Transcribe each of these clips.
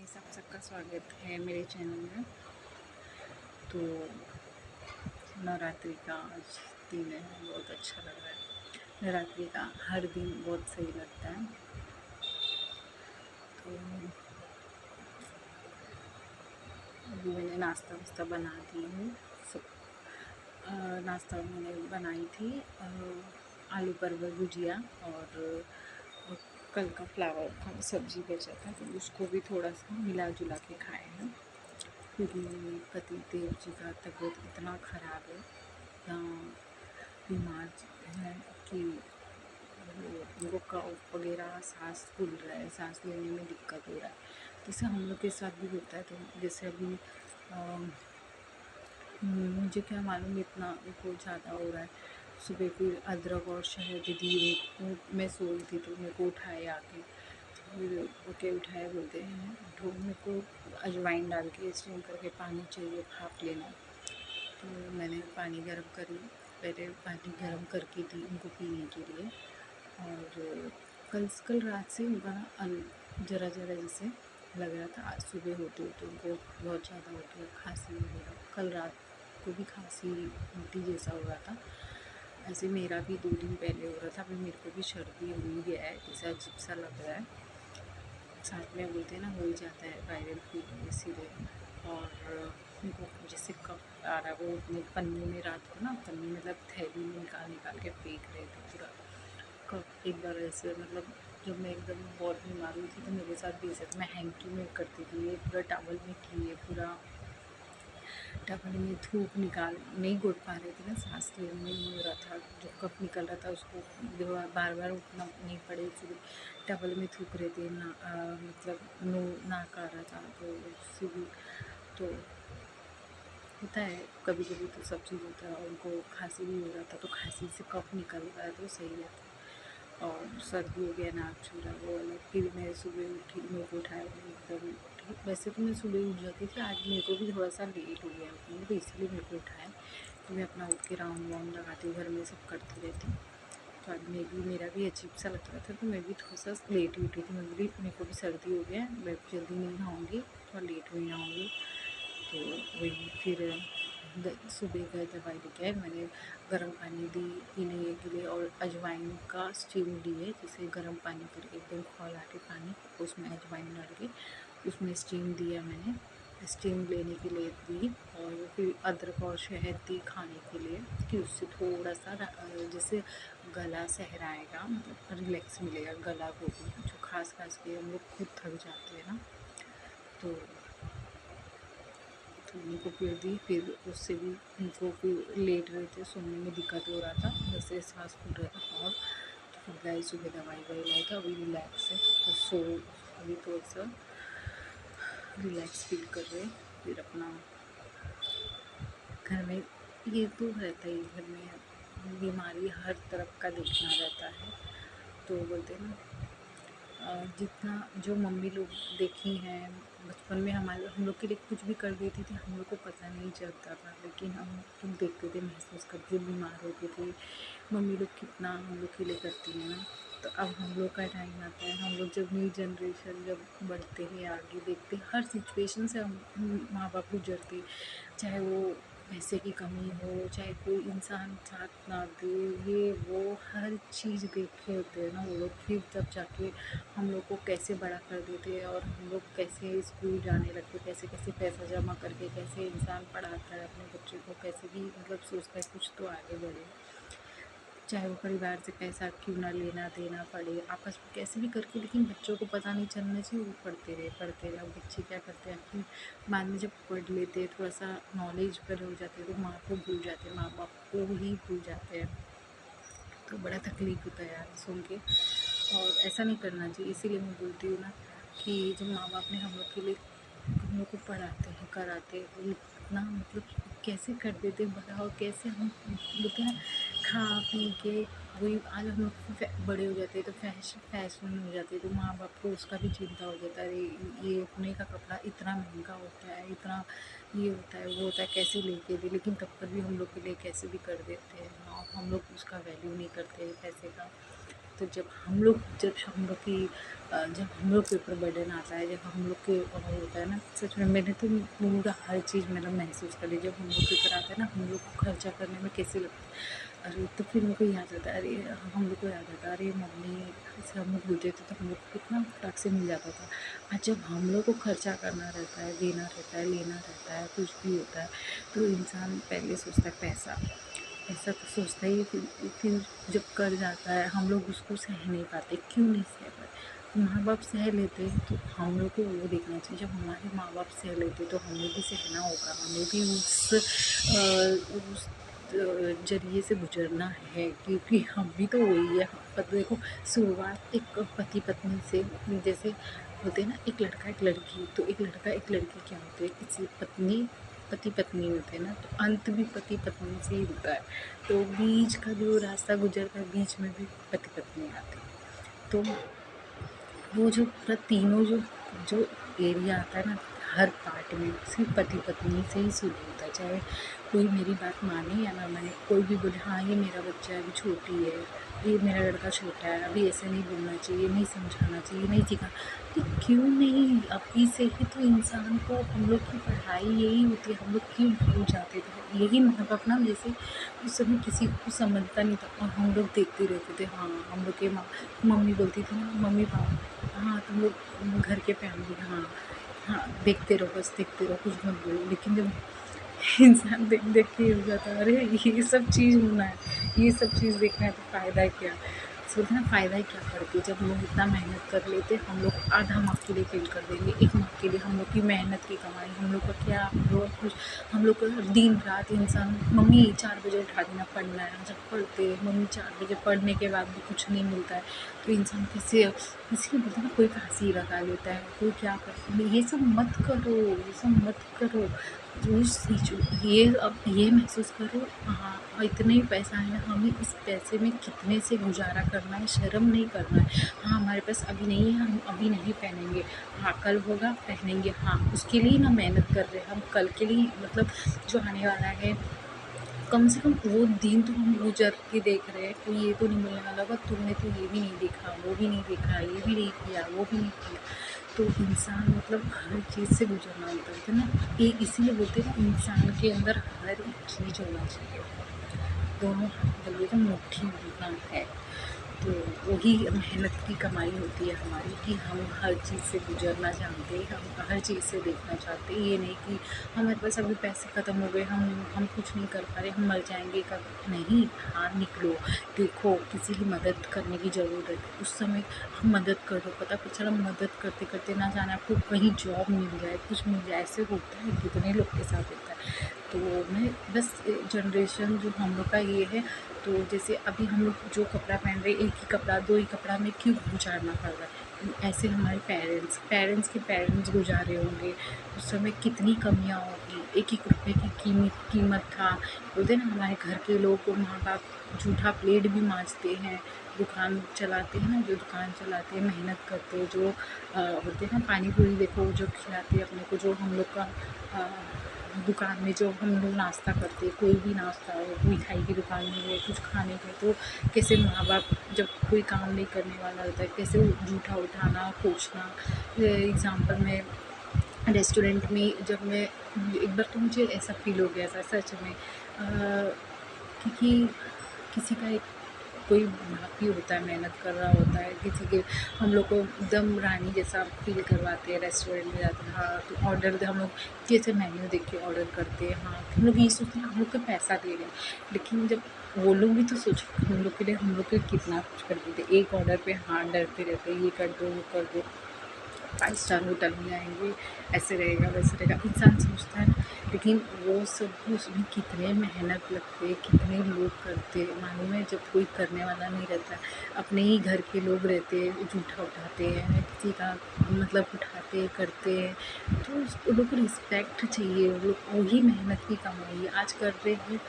सबका स्वागत है मेरे चैनल में। तो नवरात्रि का आज दिन है, बहुत अच्छा लग रहा है। नवरात्रि का हर दिन बहुत सही लगता है। तो अभी मैंने नाश्ता वास्ता बना दी हूँ। नाश्ता मैंने बनाई थी आलू परवल भुजिया और कल का फ्लावर का सब्ज़ी बचा था, तो उसको भी थोड़ा सा मिला जुला के खाए हैं। क्योंकि मेरे पति देव जी का तबीयत इतना ख़राब है, बीमार है कि उनको कफ वगैरह, सांस फूल रहा है, सांस लेने में दिक्कत हो रहा है। जैसे हम लोग के साथ भी होता है। तो जैसे अभी मुझे क्या मालूम इतना उनको ज़्यादा हो रहा है। सुबह फिर अदरक और शहद दी, मैं सोई थी तो मेरे को उठाए आके, फिर ओके उठाए, बोलते हैं उठो, मेरे को अजवाइन डाल के स्टीम करके पानी चाहिए, भाप लेना। तो मैंने पानी गर्म करी, पहले पानी गर्म करके दी उनको पीने के लिए। और कल रात से उनका ना ज़रा जैसे लग रहा था, आज सुबह होते होते उनको बहुत ज़्यादा हो गया, खांसी वगैरह। कल रात को भी खांसी उल्टी जैसा हो रहा था। ऐसे मेरा भी 2 दिन पहले हो रहा था। अभी मेरे को भी सर्दी हो गया है, जैसा अजीब सा लग रहा है। साथ में बोलते हैं ना, हो ही जाता है वायरल फीवर, इसीलिए। और उनको जैसे कफ आ रहा है, वो अपने पन्नी में रात को ना, पन्नी मतलब थैली में निकाल के फेंक रहे थे पूरा कफ। एक बार ऐसे मतलब जब मैं एकदम बहुत बीमार हुई थी तो मेरे साथ भी ऐसा था। मैं हैंकी में करती थी, ये पूरा टॉवल में किए, पूरा टॉवल में धूप निकाल नहीं घोट पा रहे थे ना, सांस लेने में नहीं हो रहा था, जो कफ निकल रहा था उसको बार बार उठना नहीं पड़े, इसलिए टॉवल में थूक रहे थे ना। मतलब नो नाक आ रहा था, तो उससे भी तो होता है कभी कभी, तो सब चीज़ होता है। और उनको खांसी भी हो रहा था, तो खांसी से कफ निकल रहा है तो सही रहता है। और सर्दी हो गया, नाक छू रहा, वो अलग। फिर मैं सुबह उठी, मेरे को उठाया, एकदम उठी। वैसे तो मैं सुबह उठ जाती थी, आज मेरे को भी थोड़ा सा लेट हो गया उठने में, तो इसलिए मेरे को उठाया। तो मैं अपना उठ के राउंड वाउंड लगाती हूँ, घर में सब करती रहती हूँ। तो आज मेरा भी अजीब सा लग रहा था, तो मैं भी थोड़ा सा लेट ही उठी थी। मेरे को भी सर्दी हो गया, मैं जल्दी नहीं नहाऊँगी, थोड़ा लेट हुई नहाऊँगी। तो वही फिर सुबह गए, दवाई लेके आए। मैंने गर्म पानी दी पीने के लिए, और अजवाइन का स्टीम लिए, जैसे गर्म पानी करके एकदम खौला के पानी, उसमें अजवाइन डाल के उसमें स्टीम दिया मैंने, स्टीम लेने के लिए दी। और फिर अदरक और शहद दी खाने के लिए, कि उससे थोड़ा सा जैसे गला सहराएगा, मतलब रिलैक्स मिलेगा गला को भी, जो खास के हम लोग खुद थक जाते हैं ना। तो उनको फिर दी, फिर उससे भी उनको फिर लेट रहे थे, सोने में दिक्कत हो रहा था, जैसे सांस फूल रहा था। और तो फिर गए सुबह, दवाई लाई था, अभी रिलैक्स है, तो अभी थोड़ा सा रिलैक्स फील कर रहे। फिर अपना घर में ये तो रहता ही, घर में बीमारी हर तरफ का देखना रहता है। तो बोलते हैं ना, जितना जो मम्मी लोग देखी हैं बचपन में, हम लोग के लिए कुछ भी कर देती थी, हम लोग को पता नहीं चलता था, लेकिन हम लोग देखते थे, महसूस करते, बीमार होते थे, मम्मी लोग कितना हम लोग के लिए करती हैं ना। तो अब हम लोग का टाइम आता है, हम लोग जब न्यू जनरेशन जब बढ़ते हैं, आगे देखते, हर सिचुएशन से हम माँ बाप गुजरते, चाहे वो पैसे की कमी हो, चाहे कोई इंसान साथ ना दे, ये वो हर चीज़ देखे होते हैं ना वो लोग। फिर तब जाके हम लोग को कैसे बड़ा कर देते हैं, और हम लोग कैसे स्कूल जाने लगते, कैसे कैसे पैसा जमा करके कैसे इंसान पढ़ाता है अपने बच्चे को, कैसे भी मतलब सोचता है कुछ तो आगे बढ़े, चाहे वो परिवार से पैसा क्यों ना लेना देना पड़े, आपस में कैसे भी करके, लेकिन बच्चों को पता नहीं चलना चाहिए, वो पढ़ते रहे। अब बच्चे क्या करते हैं कि बाद में जब पढ़ लेते हैं, थोड़ा सा नॉलेज पर हो जाते हैं, तो माँ को भूल जाते हैं, माँ बाप को ही भूल जाते हैं। तो बड़ा तकलीफ होता है यार सुन के, और ऐसा नहीं करना चाहिए। इसीलिए मैं बोलती हूँ ना, कि जब माँ बाप ने हम लोग के लिए, हम लोग को पढ़ाते हैं, कराते हैं, वो इतना मतलब कैसे कर देते हैं बड़ा, और कैसे हम बोलते हैं खा पी के, वही आज हम लोग बड़े हो जाते हैं तो फैशन हो जाते हैं, तो माँ बाप को उसका भी चिंता हो जाता है, अरे ये अपने का कपड़ा इतना महंगा होता है, इतना ये होता है, वो होता है, कैसे लेके दे, लेकिन तब पर भी हम लोग के लिए कैसे भी कर देते हैं। हाँ, हम लोग उसका वैल्यू नहीं करते हैं पैसे का। वक्त जब हम लोग के ऊपर बर्डन आता है, जब हम लोग के होता है ना, सच में मैंने तो पूरा हर चीज़ मतलब महसूस करी। जब हम लोग के ऊपर आता है ना, हम लोग को खर्चा करने में कैसे लगता है, अरे तो फिर मेरे को याद आता है, अरे हम लोग को याद आता है, अरे मम्मी से हम लोग बोलते थे तो हम लोग को कितना फटाक से मिल जाता था। आज जब हम लोग को खर्चा करना रहता है, देना रहता है, लेना रहता है, कुछ भी होता है, तो इंसान पहले सोचता है पैसा। ऐसा तो सोचता ही है, फिर जब कर जाता है हम लोग उसको सह नहीं पाते। क्यों नहीं सह पाते? माँ बाप सह लेते हैं तो हम लोग को वो देखना चाहिए। जब हमारे माँ बाप सह लेते तो हमें भी सहना होगा, हमें भी उस जरिए से गुजरना है, क्योंकि हम भी तो वही है। पर देखो, शुरुआत एक पति पत्नी से, जैसे होते हैं ना, एक लड़का एक लड़की, तो एक लड़का एक लड़की क्या होते हैं, किसी पति पत्नी होते हैं ना, तो अंत भी पति पत्नी से ही होता है। तो बीच का जो रास्ता गुजरता है, बीच में भी पति पत्नी आते हैं। तो वो जो पूरा तीनों जो एरिया आता है ना, हर पार्ट में सिर्फ पति पत्नी से ही शुरू होता है। चाहे कोई मेरी बात माने या ना माने, कोई भी बोले हाँ ये मेरा बच्चा है, अभी छोटी है, ये मेरा लड़का छोटा है, अभी ऐसे नहीं बोलना चाहिए, नहीं समझाना चाहिए, नहीं सिखा, तो क्यों नहीं? अभी से ही तो इंसान को, हम लोग की पढ़ाई यही होती है, हम लोग क्यों भूल जाते थे? यही माँ बाप ना, जैसे उस समय किसी को समझता नहीं था और हम लोग देखते रहते थे। हाँ, हम लोग के मम्मी बोलती थी ना, मम्मी पापा, हाँ तुम लोग घर के फैमिली, हाँ हाँ देखते रहो, बस देखते रहो, कुछ मत बोलो। लेकिन जब इंसान देख देख के हो जाता है, अरे ये सब चीज़ होना है, ये सब चीज़ देखना है, तो फ़ायदा क्या? सोचते ना, फ़ायदा ही क्या करके, जब लोग इतना मेहनत कर लेते, हम लोग आधा मार्क के लिए फेल कर देंगे, एक मार्क के लिए हम लोग की मेहनत की कमाई, हम लोग का क्या, हम लोग कुछ, हम लोग का दिन रात इंसान, मम्मी 4 बजे उठा देना, पढ़ना है, जब पढ़ते मम्मी 4 बजे, पढ़ने के बाद भी कुछ नहीं मिलता है, तो इंसान कैसे, इसलिए बोलते हैं ना, कोई फांसी लगा लेता है, कोई क्या कर, ये सब मत करो, ये सब मत करो। ये अब ये महसूस करो, हाँ इतना ही पैसा है, हमें इस पैसे में कितने से गुजारा करना है, शर्म नहीं करना है। हाँ हमारे पास अभी नहीं है, हम अभी नहीं पहनेंगे, हाँ कल होगा पहनेंगे, हाँ उसके लिए ना मेहनत कर रहे हैं हम, कल के लिए, मतलब जो आने वाला है, कम से कम वो दिन तो हम गुजर के देख रहे हैं। कोई ये तो नहीं बोलने वाला होगा तुमने तो ये भी नहीं देखा, वो भी नहीं देखा, ये भी नहीं किया, वो भी नहीं किया। तो इंसान मतलब हर चीज़ से गुजरना होता है ना, ये इसीलिए बोलते हैं ना, इंसान के अंदर हर एक चीज़ होना चाहिए। दोनों हाथ बोलिए तो मुट्ठी भरना है, तो वही मेहनत की कमाई होती है हमारी, कि हम हर चीज़ से गुजरना जानते हैं, हम हर चीज़ से देखना चाहते हैं। ये नहीं कि हमारे पास अभी पैसे ख़त्म हो गए, हम कुछ नहीं कर पा रहे, हम मर जाएंगे कब, नहीं, बाहर निकलो, देखो किसी की मदद करने की ज़रूरत है, उस समय हम मदद कर दो, पता चला मदद करते करते ना जाने आपको कहीं जॉब मिल जाए, कुछ मिल जाए, ऐसे होता है, कितने लोग के साथ होता है। तो मैं बस, जनरेशन जो हम लोग का ये है, तो जैसे अभी हम लोग जो कपड़ा पहन रहे, एक ही कपड़ा, दो ही कपड़ा में क्यों गुजारना पड़ रहा है? ऐसे हमारे पेरेंट्स के पेरेंट्स गुजारे होंगे, उस समय कितनी कमियाँ होगी, एक एक रुपये की कीमत था। बोलते ना, हमारे घर के लोग, माँ बाप जूठा प्लेट भी मांजते हैं, दुकान चलाते हैं ना, जो दुकान चलाते हैं, मेहनत करते हैं, जो बोलते हैं ना, पानी पूरी देखो जो खिलाते हैं अपने को, जो हम लोग का दुकान में जो हम लोग नाश्ता करते हैं, कोई भी नाश्ता हो, मिठाई की दुकान में है, कुछ खाने का, तो कैसे माँ बाप जब कोई काम नहीं करने वाला होता है, कैसे जूठा उठाना, पोंछना। एग्ज़ाम्पल में रेस्टोरेंट में जब मैं, एक बार तो मुझे ऐसा फ़ील हो गया था सच में, क्योंकि किसी का एक कोई बाकी होता है, मेहनत कर रहा होता है, किसी के, हम लोग को एकदम रानी जैसा फ़ील करवाते हैं, रेस्टोरेंट में जाते हैं, हाँ तो ऑर्डर हम लोग कैसे मेन्यू देख के ऑर्डर करते हैं, हाँ हम लोग ये सोचते हैं हम लोग को पैसा दे रहे हैं, लेकिन जब वो लोग भी तो सोचो, हम लोग के लिए हम लोग के कितना कुछ कर देते, एक ऑर्डर पे हाँ डरते रहते हैं, ये कर दो वो कर दो, 5 स्टार होटल में जाएंगे, ऐसे रहेगा वैसे रहेगा, इंसान सोचता है ना। लेकिन वो सब उसमें कितने मेहनत लगते, कितने लोग करते, मालूम है, जब कोई करने वाला नहीं रहता, अपने ही घर के लोग रहते, जूठा उठाते हैं, किसी का मतलब उठाते करते हैं, तो उन लोग को रिस्पेक्ट चाहिए, वो लोग वही मेहनत की कमाई है, आज कर रहे हैं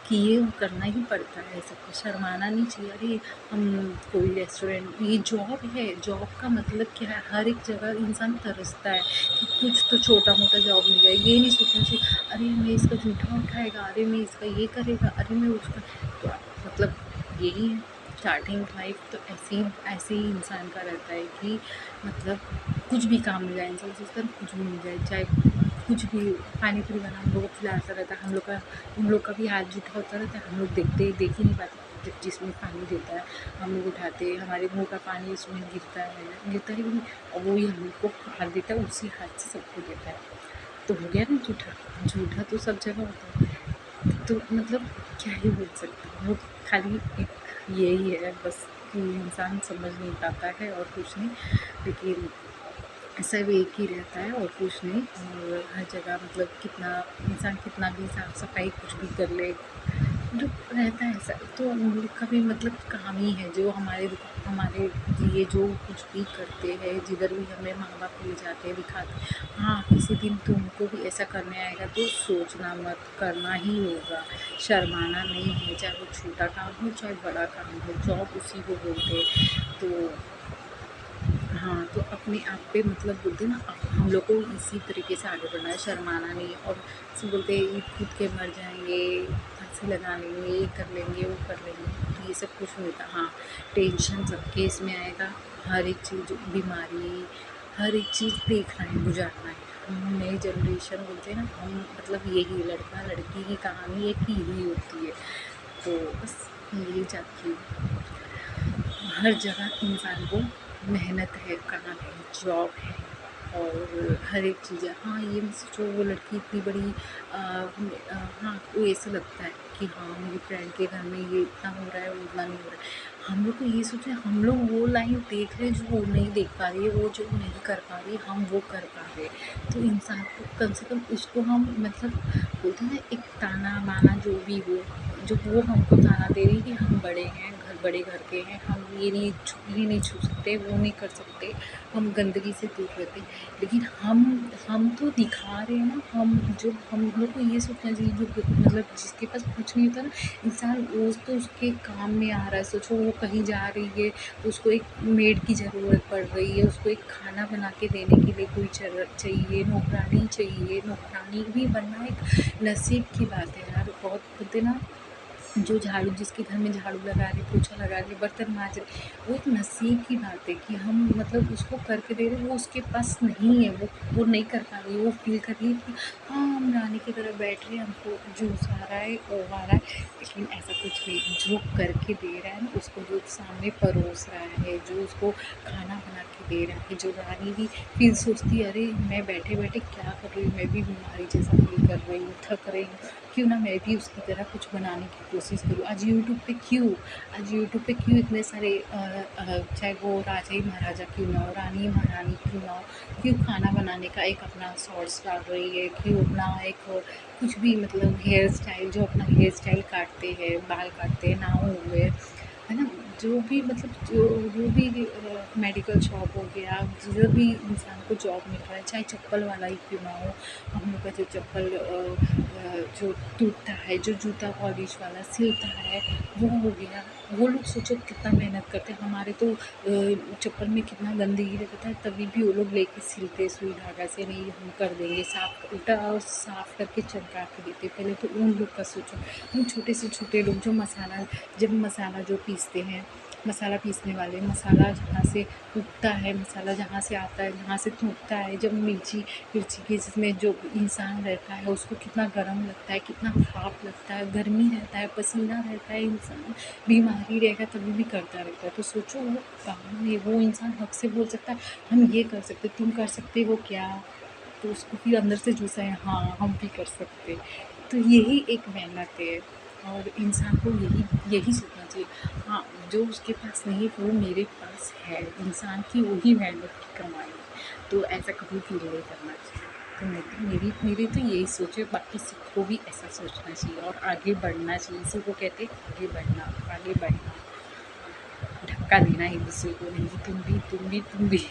कि ये करना ही पड़ता है, सबको शर्माना नहीं चाहिए। अरे हम कोई रेस्टोरेंट, ये जॉब है, जॉब का मतलब क्या है, हर एक जगह इंसान तरसता है कि कुछ तो छोटा मोटा जॉब मिल जाए, ये नहीं सोचना चाहिए अरे मैं इसका जूठा उठाएगा, अरे मैं इसका ये करेगा, अरे मैं उसका, तो मतलब यही है। स्टार्टिंग लाइफ तो ऐसे ही इंसान का रहता है कि मतलब कुछ भी काम मिल जाए, इंसान सोचता है कुछ भी मिल जाए, चाहे कुछ भी। पानी पूरी बना हम लोग को खिलाता रहता है, हम लोग का भी हाथ जूठा होता रहता है, हम लोग देख ही नहीं पाते जब जिसमें पानी देता है, हम लोग उठाते हैं, हमारे मुँह का पानी उसमें गिरता है भी नहीं, और वो ही हम लोग को हाथ देता है, उसी हाथ से सबको देता है। तो हो गया ना झूठा। झूठा तो सब जगह होता है, तो मतलब क्या ही बोल सकते हैं। वो खाली एक यही है बस कि इंसान समझ नहीं पाता है और कुछ नहीं, लेकिन सब एक ही रहता है और कुछ नहीं। और हर जगह मतलब कितना इंसान कितना भी साफ सफाई कुछ भी कर ले, जो रहता है ऐसा, तो उन लोग का भी मतलब काम ही है, जो हमारे लिए जो कुछ भी करते हैं, जिधर भी हमें माँ बाप ले जाते हैं दिखाते हैं, हाँ किसी दिन तुमको भी ऐसा करने आएगा तो सोचना मत, करना ही होगा, शर्माना नहीं है, चाहे वो छोटा काम हो चाहे बड़ा काम हो, जॉब उसी को बोलते हैं। तो हाँ, तो अपने आप पे मतलब बोलते हैं ना, हम लोग को इसी तरीके से आगे बढ़ना है, शर्माना नहीं है। और सब बोलते हैं कूद के मर जाएंगे, फांसी लगा लेंगे, ये कर लेंगे वो कर लेंगे, तो ये सब कुछ नहीं होता। हाँ, टेंशन सबके इसमें आएगा, हर एक चीज़ बीमारी, हर एक चीज़ देखना है, गुजारना है। हम नई जनरेशन बोलते हैं ना, हम मतलब यही लड़का लड़की की कहानी एक ही होती है। तो बस यही चाहती हूँ, हर जगह इंसान को मेहनत है, काम है, जॉब है, और हर एक चीज़ है। हाँ, ये मत सोचो वो लड़की इतनी बड़ी हाँ, वो ऐसा लगता है कि हाँ मेरी फ्रेंड के घर में ये इतना हो रहा है, वो उतना नहीं हो रहा है। हम लोग को ये सोचे, हम लोग वो लाइफ देख रहे हैं जो वो नहीं देख पा रही है, वो जो नहीं कर पा रही है हम वो कर पा रहे हैं। तो इंसान को कम से कम उसको हम मतलब बोलते हैं ना, एक ताना बाना जो भी हो, जो वो हमको ताना दे रही है कि हम बड़े हैं, बड़े घर के हैं, हम ये नहीं छू सकते, वो नहीं कर सकते, हम गंदगी से दूर रहते हैं। लेकिन हम तो दिखा रहे हैं ना, हम लोग को ये सोचना चाहिए, जो मतलब जिसके पास कुछ नहीं होता ना इंसान, वो तो उसके काम में आ रहा है। सोचो वो कहीं जा रही है तो उसको एक मेड की ज़रूरत पड़ रही है, उसको एक खाना बना के देने के लिए कोई चाहिए, नौकरानी चाहिए। नौकरानी भी बनना एक नसीब की बात है यार। बहुत होते ना, जो झाड़ू जिसके घर में झाड़ू लगा रहे, पोछा लगा रहे, बर्तन मांज रहे, वो एक नसीब की बात है कि हम मतलब उसको करके दे रहे हैं, वो उसके पास नहीं है, वो नहीं कर पा रही है, वो फील कर रही है कि हाँ हम रानी की तरह बैठ रहे हैं, हमको जूस आ रहा है, वो आ रहा है। लेकिन ऐसा कुछ नहीं, जो करके दे रहा है ना, उसको जो सामने परोस रहा है, जो उसको खाना बना के दे रहा है, जो रानी भी फिर सोचती है अरे मैं बैठे बैठे क्या कर रही हूँ, मैं भी बीमारी जैसा फील कर रही हूँ, थक रही हूँ, क्यों ना मैं भी उसकी तरह कुछ बनाने की कोशिश करूँ। आज यूट्यूब पे क्यों इतने सारे चाहे वो राजा ही महाराजा क्यों ना हो, रानी महारानी क्यों ना हो, क्यों खाना बनाने का एक अपना शॉर्ट्स डाल रही है, क्यों अपना एक कुछ भी मतलब हेयर स्टाइल, जो अपना हेयर स्टाइल काटते हैं, बाल काटते हैं, नाऊ हुए, है ना, जो भी मतलब जो भी मेडिकल शॉप हो गया, जिधर भी इंसान को जॉब मिल रहा है, चाहे चप्पल वाला ही क्यों ना हो, हम लोग का जो चप्पल जो टूटता है, जो जूता पॉलिश वाला सिलता है, वो हो गया। वो लोग सोचो कितना मेहनत करते हैं, हमारे तो चप्पल में कितना गंदगी रहता है, तभी भी वो लोग लेके सिलते सुई धागा से, नहीं हम कर देंगे साफ, उल्टा साफ करके चमका के देते। पहले तो उन लोग का सोचो, हम छोटे से छोटे लोग जो मसाला जो पीसते हैं, मसाला पीसने वाले, मसाला जहाँ से उगता है, मसाला जहाँ से आता है, जहाँ से टूटता है, जब मिर्ची के जिसमें जो इंसान रहता है उसको कितना गर्म लगता है, कितना भाप लगता है, गर्मी रहता है, पसीना रहता है, इंसान बीमारी रहेगा तभी भी करता रहता है। तो सोचो वो काम में वो इंसान हक से बोल सकता है हम ये कर सकते, तुम कर सकते हो क्या? तो उसको फिर अंदर से जूसा है, हाँ हम भी कर सकते। तो यही एक मेहनत है, और इंसान को यही सोचना चाहिए, हाँ जो उसके पास नहीं वो मेरे पास है, इंसान की वही मेहनत की कमाई है। तो ऐसा कभी फील नहीं करना चाहिए। तो मेरी तो यही सोच है, बाकी सबको भी ऐसा सोचना चाहिए और आगे बढ़ना चाहिए। इसी को कहते हैं आगे बढ़ना, धक्का देना एक दूसरे को, नहीं तुम भी।